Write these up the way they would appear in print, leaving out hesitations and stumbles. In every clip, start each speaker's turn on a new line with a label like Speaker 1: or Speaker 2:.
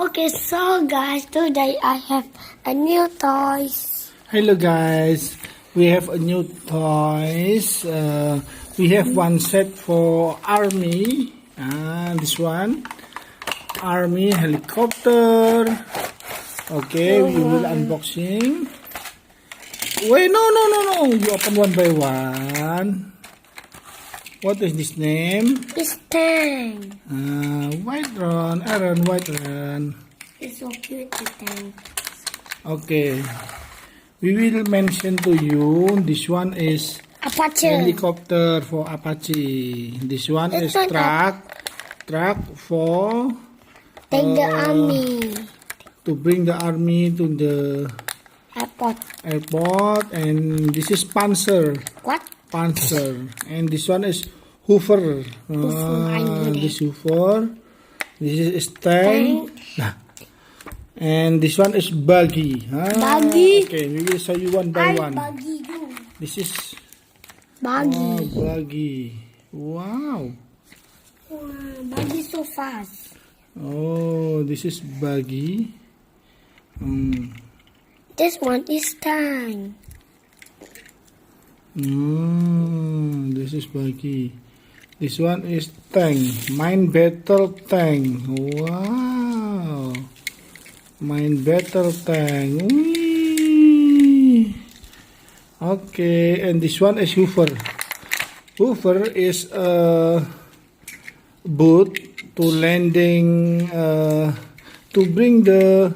Speaker 1: Okay, so guys, today I have a new toys.
Speaker 2: Hello guys, we have a new toys. We have one set for army. This one, army helicopter. Okay, we will unboxing. Wait, no. You open one by one. What is this name?
Speaker 1: It's tank.
Speaker 2: White Aaron, white run.
Speaker 1: It's so cute, the tank.
Speaker 2: Okay. We will mention to you, this one is
Speaker 1: Apache.
Speaker 2: helicopter for Apache. This one is truck for
Speaker 1: Take the army.
Speaker 2: to bring the army to the
Speaker 1: Airport.
Speaker 2: And this is Panzer.
Speaker 1: What?
Speaker 2: Panzer. And this one is Hoover. This Hoover. This is tank. And this one is Buggy.
Speaker 1: Buggy.
Speaker 2: Okay, we will show you one by one.
Speaker 1: Buggy too.
Speaker 2: This is
Speaker 1: Buggy.
Speaker 2: Oh, Buggy. Wow.
Speaker 1: Buggy so fast.
Speaker 2: Oh, this is Buggy.
Speaker 1: This one is tank.
Speaker 2: This is Buggy. This one is tank. Mine battle tank. Wow. Mine battle tank. Whee. Okay, and this one is Hoover. Hoover is a boat to landing to bring the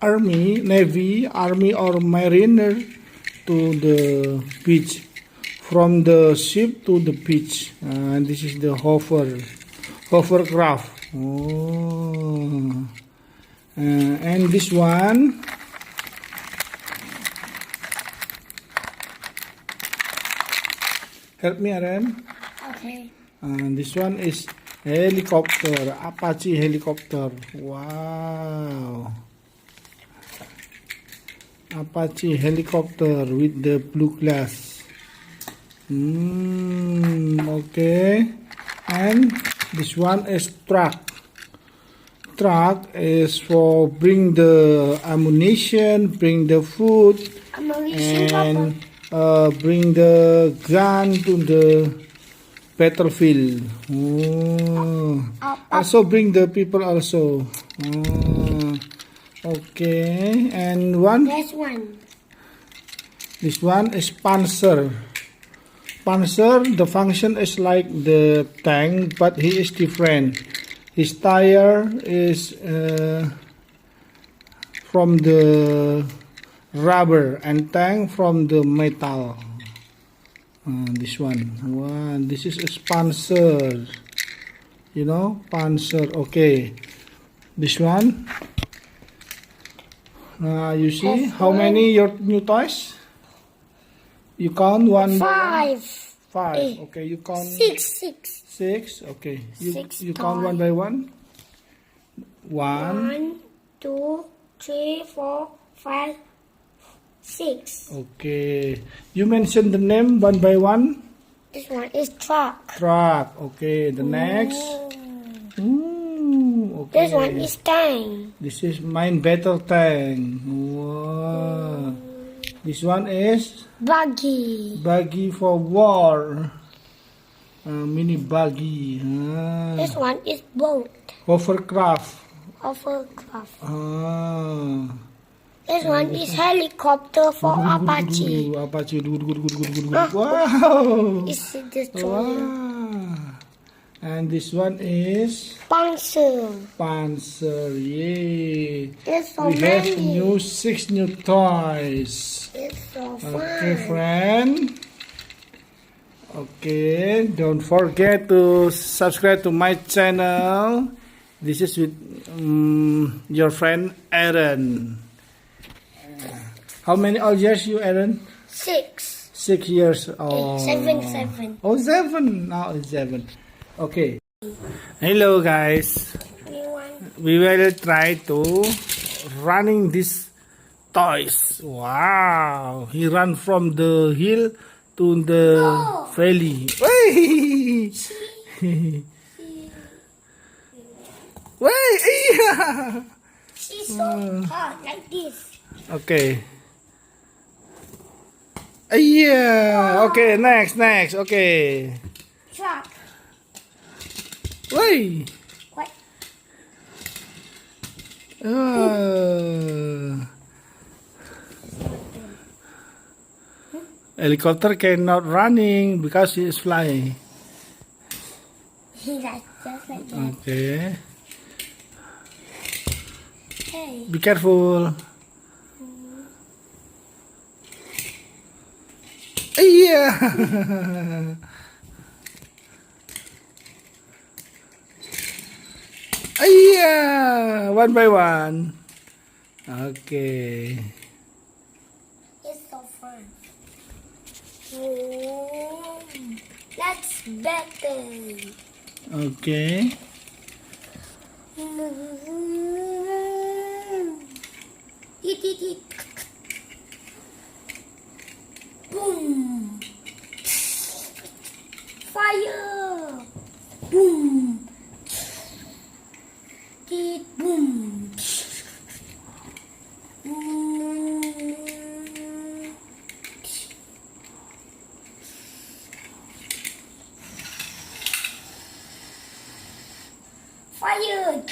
Speaker 2: army, navy, army or mariner to the beach, from the ship to the beach. And this is the hovercraft. Oh. And this one, help me, Aaron.
Speaker 1: Okay.
Speaker 2: And this one is helicopter, Apache helicopter. Wow. Apache helicopter with the blue glass. Okay. And this one is truck. Truck is for bring the ammunition, bring the food, and bring the gun to the battlefield. Also bring the people also. Okay, and this one is Panzer. Panzer, the function is like the tank, but he is different. His tire is from the rubber and tank from the metal. This one. Wow, this is a Panzer. You know, Panzer. Okay, this one. You see how many your new toys? You count one. Five. Okay, you count. Six. Okay. You count one by one. 1,
Speaker 1: 2, 3, 4, 5, 6.
Speaker 2: Okay. You mention the name one by one.
Speaker 1: This one is truck.
Speaker 2: Truck. Okay. The next. Okay.
Speaker 1: This one is tank.
Speaker 2: This is mine battle tank. Wow. This one is
Speaker 1: Buggy.
Speaker 2: Buggy for war. Mini buggy.
Speaker 1: This one is boat.
Speaker 2: Hovercraft.
Speaker 1: This one is helicopter for Apache.
Speaker 2: Apache.
Speaker 1: Wow.
Speaker 2: Wow.
Speaker 1: It's destroyer.
Speaker 2: Wow. And this one is
Speaker 1: Panzer.
Speaker 2: Yay.
Speaker 1: It's so
Speaker 2: We have
Speaker 1: many.
Speaker 2: 6 new toys.
Speaker 1: It's so fun.
Speaker 2: Okay, friend. Okay, don't forget to subscribe to my channel. This is with your friend Aaron. How many years you, Aaron?
Speaker 1: 6.
Speaker 2: 6 years. Oh.
Speaker 1: 7.
Speaker 2: Oh, 7. Now it's 7. Okay. Hello, guys. We will try to running these toys. Wow. He ran from the hill to the valley. Wait!
Speaker 1: She's so hard like this.
Speaker 2: Okay. Yeah. Okay. Next. Okay.
Speaker 1: Truck.
Speaker 2: Wait.
Speaker 1: What?
Speaker 2: Helicopter cannot running because he is flying.
Speaker 1: He like just like that.
Speaker 2: Okay.
Speaker 1: Hey.
Speaker 2: Be careful. Yeah. Yeah. One by one. Okay.
Speaker 1: It's so fun. That's better.
Speaker 2: Okay.
Speaker 1: Eat. Boom. Fire. Boom. Eat. Boom. Fire.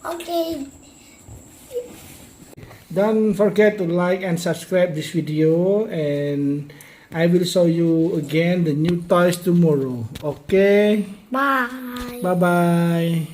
Speaker 1: Okay.
Speaker 2: Don't forget to like and subscribe this video, and I will show you again the new toys tomorrow. Okay?
Speaker 1: Bye.
Speaker 2: Bye bye.